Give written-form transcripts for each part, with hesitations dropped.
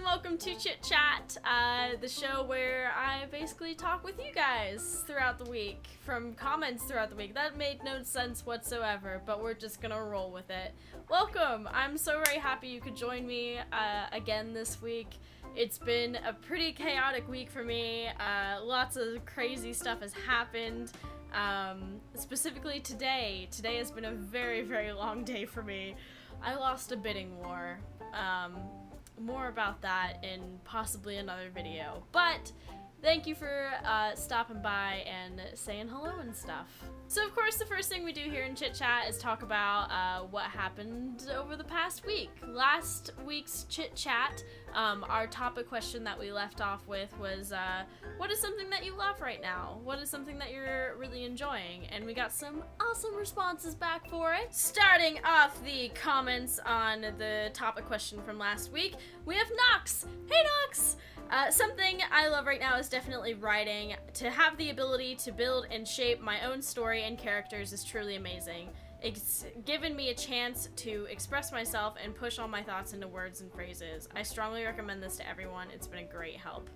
welcome to Chit Chat, the show where I basically talk with you guys throughout the week, from comments throughout the week. That made no sense whatsoever, but we're just gonna roll with it. Welcome! I'm so very happy you could join me again this week. It's been a pretty chaotic week for me. Lots of crazy stuff has happened. Specifically today. Today has been a very, very long day for me. I lost a bidding war. More about that in possibly another video. But thank you for stopping by and saying hello and stuff. So of course the first thing we do here in Chit Chat is talk about what happened over the past week. Last week's Chit Chat, our topic question that we left off with was what is something that you love right now? What is something that you're really enjoying? And we got some awesome responses back for it. Starting off the comments on the topic question from last week, we have Nox. Hey Nox! Something I love right now is definitely writing. To have the ability to build and shape my own story and characters is truly amazing. It's given me a chance to express myself and push all my thoughts into words and phrases. I strongly recommend this to everyone. It's been a great help.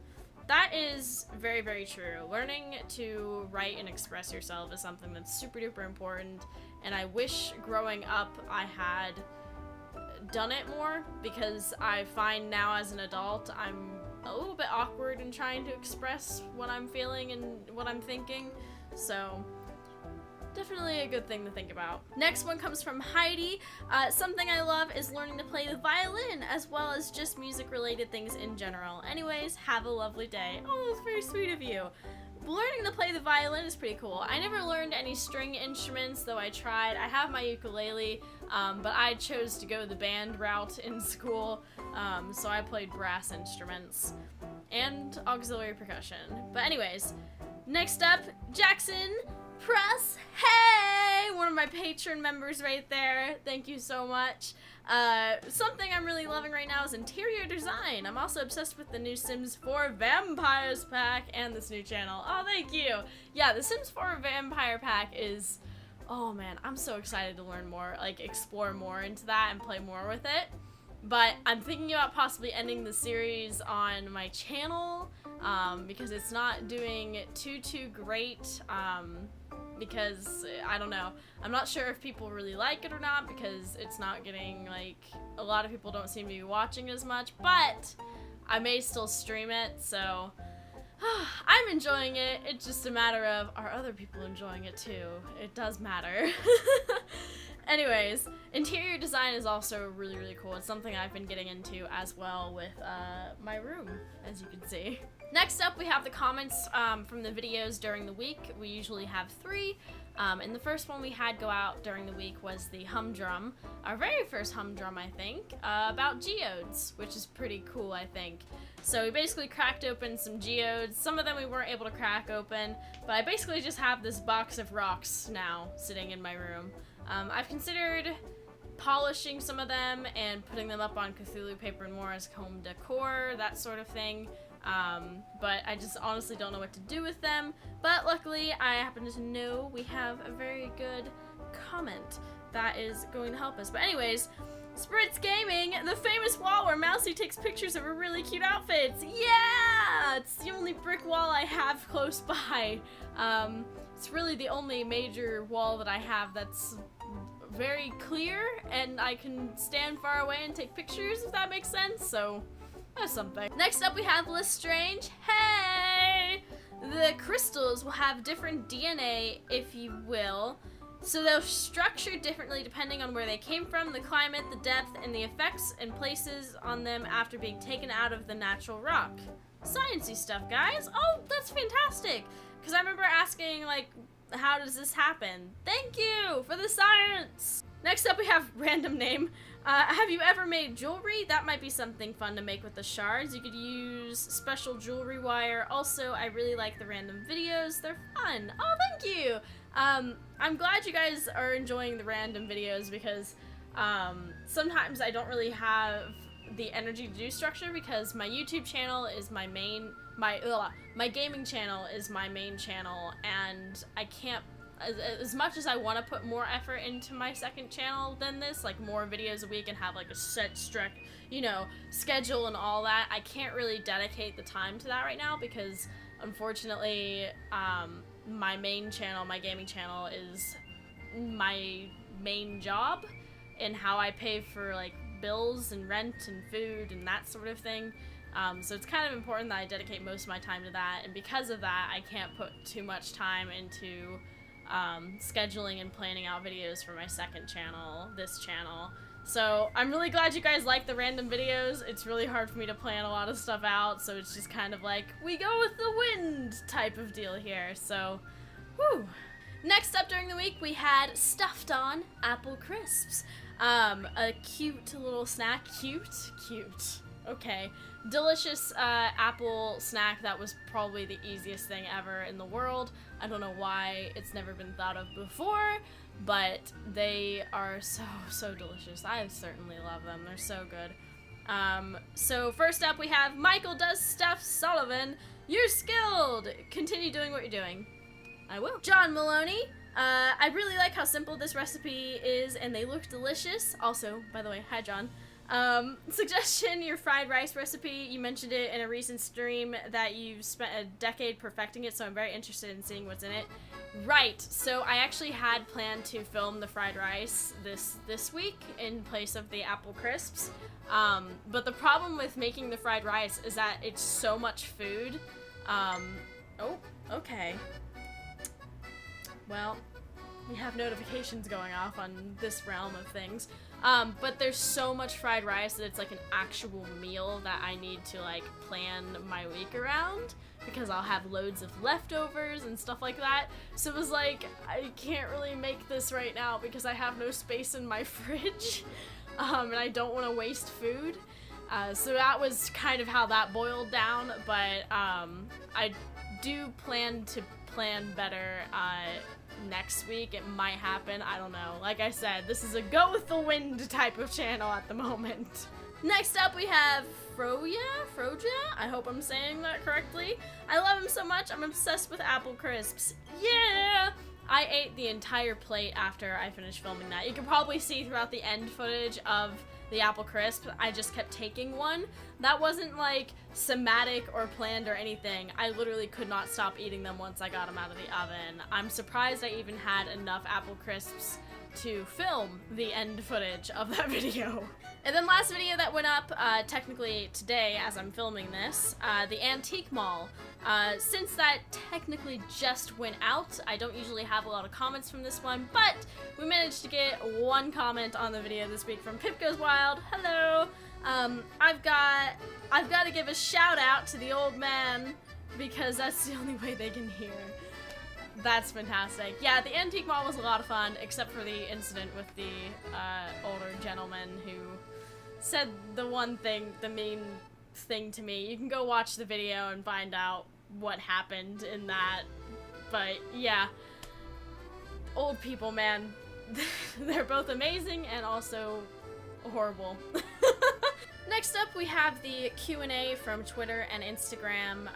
That is very, very true. Learning to write and express yourself is something that's super duper important, and I wish growing up I had done it more, because I find now as an adult I'm a little bit awkward in trying to express what I'm feeling and what I'm thinking, so definitely a good thing to think about. Next one comes from Heidi. Something I love is learning to play the violin, as well as just music-related things in general. Anyways, have a lovely day. Oh, that's very sweet of you. Learning to play the violin is pretty cool. I never learned any string instruments, though I tried. I have my ukulele, but I chose to go the band route in school, so I played brass instruments and auxiliary percussion. But anyways, next up, Jackson Press. Hey! One of my patron members right there. Thank you so much. Something I'm really loving right now is interior design. I'm also obsessed with the new Sims 4 Vampires pack and this new channel. Oh, thank you. Yeah, the Sims 4 Vampire pack is, oh man, I'm so excited to learn more, like explore more into that and play more with it. But I'm thinking about possibly ending the series on my channel, because it's not doing too great, because I don't know. I'm not sure if people really like it or not, because it's not getting, like, a lot of people don't seem to be watching as much, but I may still stream it, so I'm enjoying it. It's just a matter of, are other people enjoying it too? It does matter. Anyways, interior design is also really, really cool. It's something I've been getting into as well with my room, as you can see. Next up, we have the comments from the videos during the week. We usually have 3. And the first one we had go out during the week was the humdrum. Our very first humdrum, I think, about geodes, which is pretty cool, I think. So we basically cracked open some geodes. Some of them we weren't able to crack open, but I basically just have this box of rocks now sitting in my room. I've considered polishing some of them and putting them up on Cthulhu paper and more as home decor, that sort of thing. But I just honestly don't know what to do with them. But luckily, I happen to know we have a very good comment that is going to help us. But anyways, Spritz Gaming, the famous wall where Mousie takes pictures of her really cute outfits. Yeah! It's the only brick wall I have close by. It's really the only major wall that I have that's very clear, and I can stand far away and take pictures, if that makes sense, so that's something. Next up we have Lestrange. Hey! The crystals will have different DNA, if you will, so they're structured differently depending on where they came from, the climate, the depth, and the effects and places on them after being taken out of the natural rock. Sciencey stuff, guys. Oh, that's fantastic! Because I remember asking, like, how does this happen? Thank you for the science! Next up we have random name. Have you ever made jewelry? That might be something fun to make with the shards. You could use special jewelry wire. Also, I really like the random videos. They're fun. Oh, thank you! I'm glad you guys are enjoying the random videos, because sometimes I don't really have the energy to do structure, because my YouTube channel is my main, my gaming channel is my main channel, and I can't as much as I want to put more effort into my second channel than this, like more videos a week and have like a set strict, you know, schedule and all that, I can't really dedicate the time to that right now because unfortunately, my main channel, my gaming channel, is my main job and how I pay for like bills and rent and food and that sort of thing. So it's kind of important that I dedicate most of my time to that, and because of that, I can't put too much time into scheduling and planning out videos for my second channel, this channel. So I'm really glad you guys like the random videos. It's really hard for me to plan a lot of stuff out, so it's just kind of like, we go with the wind type of deal here, so whew. Next up during the week, we had Stuffed On Apple Crisps. A cute little snack. Cute? Okay. Delicious apple snack that was probably the easiest thing ever in the world. I don't know why it's never been thought of before, but they are so delicious. I certainly love them. They're so good. So first up we have Michael Does Stuff Sullivan. You're skilled! Continue doing what you're doing. I will. John Maloney. I really like how simple this recipe is and they look delicious. Also, by the way, hi John. Suggestion, your fried rice recipe. You mentioned it in a recent stream that you've spent a decade perfecting it, so I'm very interested in seeing what's in it. Right, so I actually had planned to film the fried rice this week in place of the apple crisps. But the problem with making the fried rice is that it's so much food. Oh, okay. Well, we have notifications going off on this realm of things. But there's so much fried rice that it's like an actual meal that I need to like plan my week around because I'll have loads of leftovers and stuff like that. So it was like, I can't really make this right now because I have no space in my fridge, and I don't want to waste food. So that was kind of how that boiled down, but I do plan to plan better next week. It might happen, I don't know. Like I said, this is a go with the wind type of channel at the moment. Next up we have Froja? I hope I'm saying that correctly. I love him so much, I'm obsessed with apple crisps. Yeah! I ate the entire plate after I finished filming that. You can probably see throughout the end footage of the apple crisp, I just kept taking one. That wasn't like somatic or planned or anything. I literally could not stop eating them once I got them out of the oven. I'm surprised I even had enough apple crisps to film the end footage of that video. And then last video that went up, technically today as I'm filming this, the Antique Mall. Since that technically just went out, I don't usually have a lot of comments from this one, but we managed to get one comment on the video this week from Pip Goes Wild. Hello! I've got to give a shout out to the old man because that's the only way they can hear. That's fantastic. Yeah, the Antique Mall was a lot of fun, except for the incident with the older gentleman who said the one thing, the mean thing to me. You can go watch the video and find out what happened in that. But yeah, old people, man, they're both amazing and also horrible. Next up, we have the Q&A from Twitter and Instagram.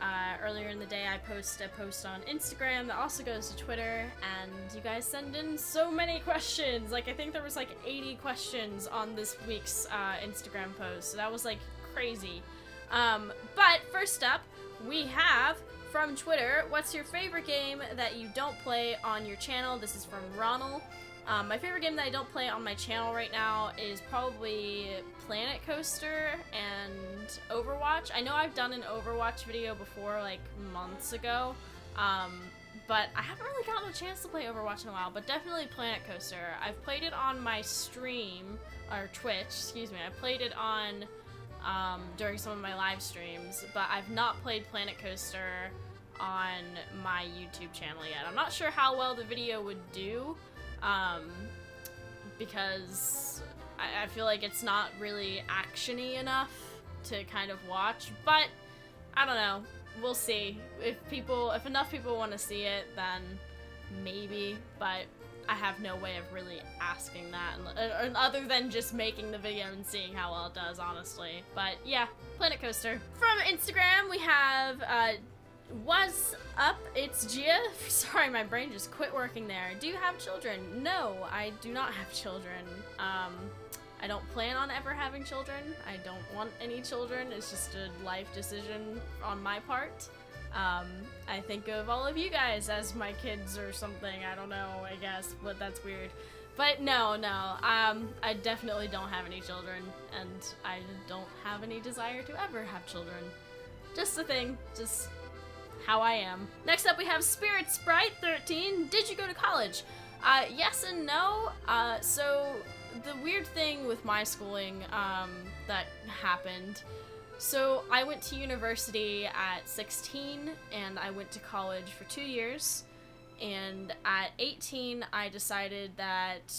Earlier in the day, I posted a post on Instagram that also goes to Twitter, and you guys send in so many questions. Like, I think there was like 80 questions on this week's Instagram post, so that was like crazy. But first up, we have from Twitter, what's your favorite game that you don't play on your channel? This is from Ronald. My favorite game that I don't play on my channel right now is probably Planet Coaster and Overwatch. I know I've done an Overwatch video before, like, months ago, but I haven't really gotten a chance to play Overwatch in a while, but definitely Planet Coaster. I've played it on my stream, or Twitch, excuse me. I played it on, during some of my live streams, but I've not played Planet Coaster on my YouTube channel yet. I'm not sure how well the video would do, because I feel like it's not really action-y enough to kind of watch, but I don't know. We'll see. If enough people want to see it, then maybe, but I have no way of really asking that, other than just making the video and seeing how well it does, honestly. But yeah, Planet Coaster. From Instagram, we have What's up? It's Gia. Sorry, my brain just quit working there. Do you have children? No, I do not have children. I don't plan on ever having children. I don't want any children. It's just a life decision on my part. I think of all of you guys as my kids or something. I don't know, I guess, but that's weird. But no, I definitely don't have any children, and I don't have any desire to ever have children. Just a thing, just how I am. Next up we have Spirit Sprite 13. Did you go to college? Yes and no. So the weird thing with my schooling that happened, so I went to university at 16 and I went to college for 2 years, and at 18 I decided that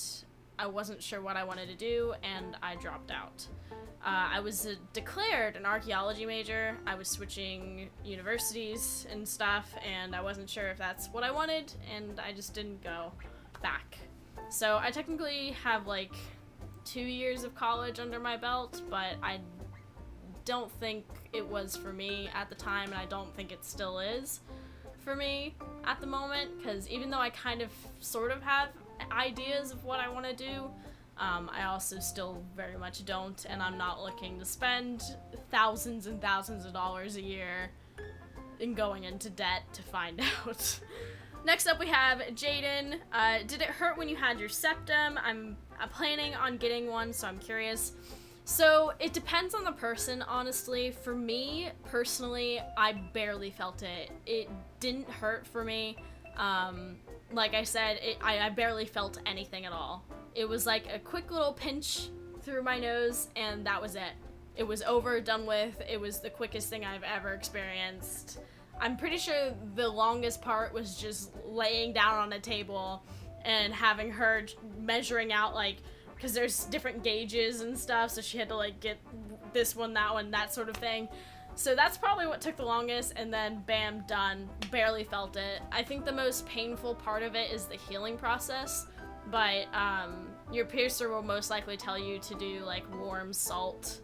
I wasn't sure what I wanted to do and I dropped out. I was declared an archaeology major. I was switching universities and stuff, and I wasn't sure if that's what I wanted, and I just didn't go back. So I technically have like 2 years of college under my belt, but I don't think it was for me at the time, and I don't think it still is for me at the moment, because even though I kind of sort of have ideas of what I want to do, I also still very much don't, and I'm not looking to spend thousands and thousands of dollars a year in going into debt to find out. Next up we have Jaden. Did it hurt when you had your septum? I'm planning on getting one, so I'm curious. So it depends on the person, honestly. For me, personally, I barely felt it. It didn't hurt for me. Like I said, I barely felt anything at all. It was like a quick little pinch through my nose, and that was it. It was over, done with. It was the quickest thing I've ever experienced. I'm pretty sure the longest part was just laying down on a table and having her measuring out, like, because there's different gauges and stuff, so she had to, like, get this one, that sort of thing. So that's probably what took the longest, and then bam, done. Barely felt it. I think the most painful part of it is the healing process, but your piercer will most likely tell you to do, like, warm salt.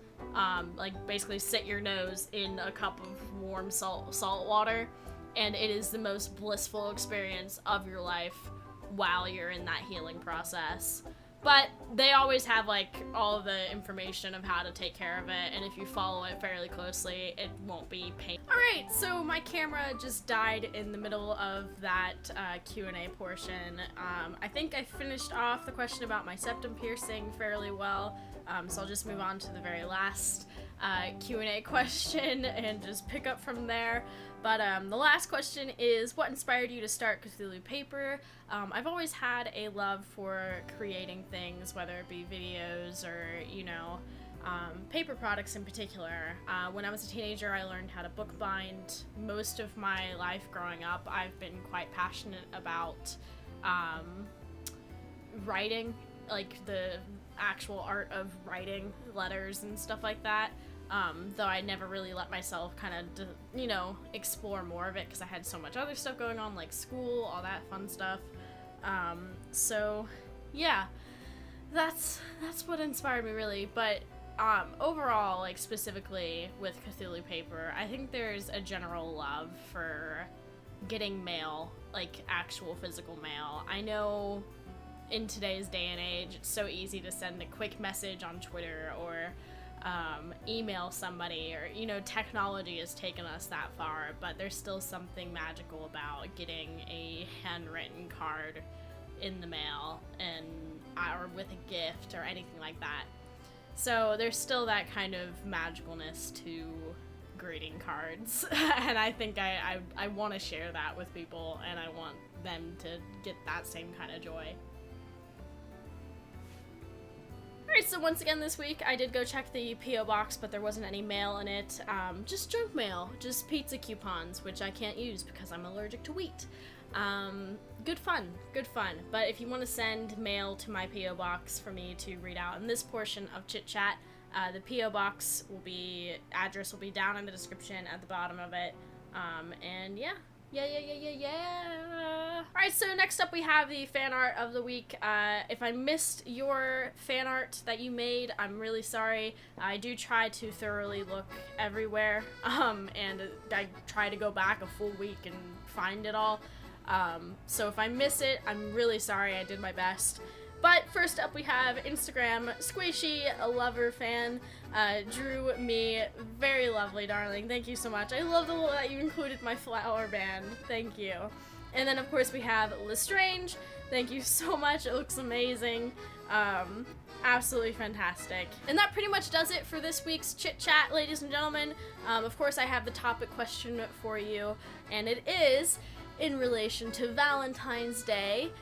Like, basically sit your nose in a cup of warm salt water, and it is the most blissful experience of your life while you're in that healing process. But they always have, like, all the information of how to take care of it, and if you follow it fairly closely, it won't be painful. Alright, so my camera just died in the middle of that Q&A portion. I think I finished off the question about my septum piercing fairly well, so I'll just move on to the very last Q&A question and just pick up from there. But the last question is, what inspired you to start Cthulhu Paper? I've always had a love for creating things, whether it be videos or, you know, paper products in particular. When I was a teenager, I learned how to bookbind. Most of my life growing up, I've been quite passionate about writing, like the actual art of writing letters and stuff like that. Though I never really let myself kind of, you know, explore more of it because I had so much other stuff going on, like school, all that fun stuff. So, yeah, that's what inspired me, really. But overall, like, specifically with Cthulhu Paper, I think there's a general love for getting mail, like actual physical mail. I know in today's day and age, it's so easy to send a quick message on Twitter or email somebody, or, you know, technology has taken us that far, but there's still something magical about getting a handwritten card in the mail and or with a gift or anything like that. So there's still that kind of magicalness to greeting cards, and I think I want to share that with people, and I want them to get that same kind of joy. Alright, so once again this week, I did go check the P.O. box, but there wasn't any mail in it. Just junk mail, just pizza coupons, which I can't use because I'm allergic to wheat. Good fun. But if you want to send mail to my P.O. box for me to read out in this portion of Chit Chat, the P.O. box address will be down in the description at the bottom of it. And yeah, Yeah. Alright, so next up we have the fan art of the week. If I missed your fan art that you made, I'm really sorry. I do try to thoroughly look everywhere, and I try to go back a full week and find it all. So if I miss it, I'm really sorry. I did my best. But first up we have Instagram Squishy, a lover fan, drew me very lovely, darling. Thank you so much. I love the that you included my flower band. Thank you. And then of course we have Lestrange. Thank you so much. It looks amazing. Absolutely fantastic. And that pretty much does it for this week's Chit Chat, ladies and gentlemen. Of course I have the topic question for you, and it is in relation to Valentine's Day.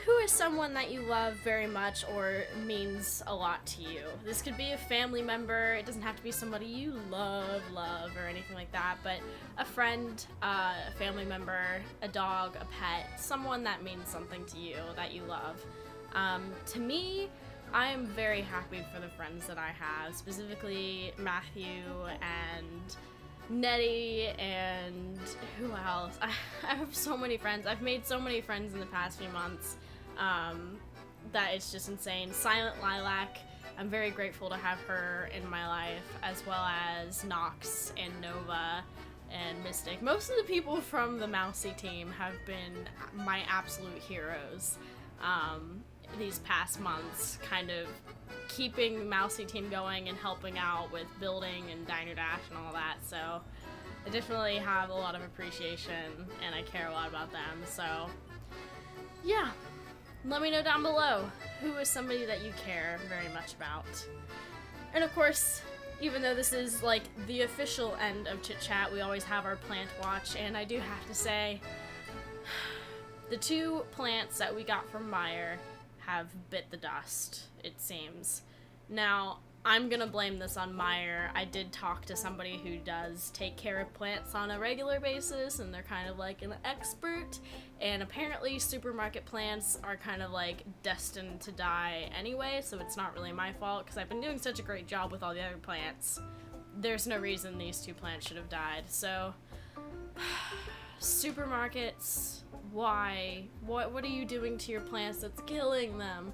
Who is someone that you love very much or means a lot to you? This could be a family member. It doesn't have to be somebody you love or anything like that, but a friend, a family member, a dog, a pet, someone that means something to you that you love. To me, I am very happy for the friends that I have, specifically Matthew and Nettie, and who else? I have so many friends. I've made so many friends in the past few months that it's just insane. Silent Lilac, I'm very grateful to have her in my life, as well as Nox and Nova and Mystic. Most of the people from the Mousie team have been my absolute heroes these past months, kind of keeping Mousie team going and helping out with building and Diner Dash and all that, so I definitely have a lot of appreciation and I care a lot about them. So yeah, let me know down below who is somebody that you care very much about. And of course, even though this is like the official end of Chit Chat, we always have our plant watch, and I do have to say the two plants that we got from Meyer have bit the dust, it seems. Now, I'm gonna blame this on Meyer. I did talk to somebody who does take care of plants on a regular basis, and they're kind of like an expert, and apparently supermarket plants are kind of like destined to die anyway, so it's not really my fault, because I've been doing such a great job with all the other plants. There's no reason these two plants should have died, so supermarkets, why? What are you doing to your plants that's killing them?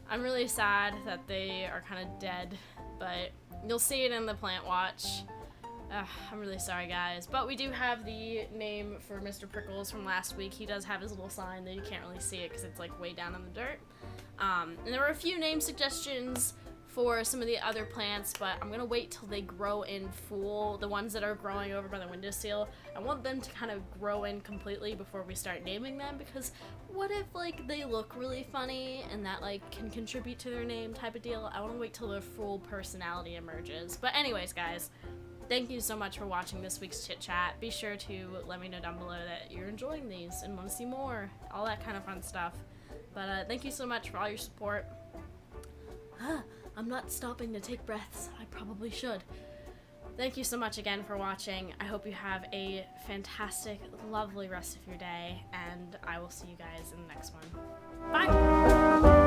I'm really sad that they are kind of dead, but you'll see it in the plant watch. I'm really sorry, guys. But we do have the name for Mr. Prickles from last week. He does have his little sign, though you can't really see it because it's like way down in the dirt. And there were a few name suggestions for some of the other plants, but I'm gonna wait till they grow in full. The ones that are growing over by the windowsill, I want them to kind of grow in completely before we start naming them, because what if like they look really funny and that like can contribute to their name type of deal? I want to wait till their full personality emerges. But anyways, guys, thank you so much for watching this week's Chit Chat. Be sure to let me know down below that you're enjoying these and want to see more, all that kind of fun stuff. But thank you so much for all your support. I'm not stopping to take breaths. I probably should. Thank you so much again for watching. I hope you have a fantastic, lovely rest of your day, and I will see you guys in the next one. Bye!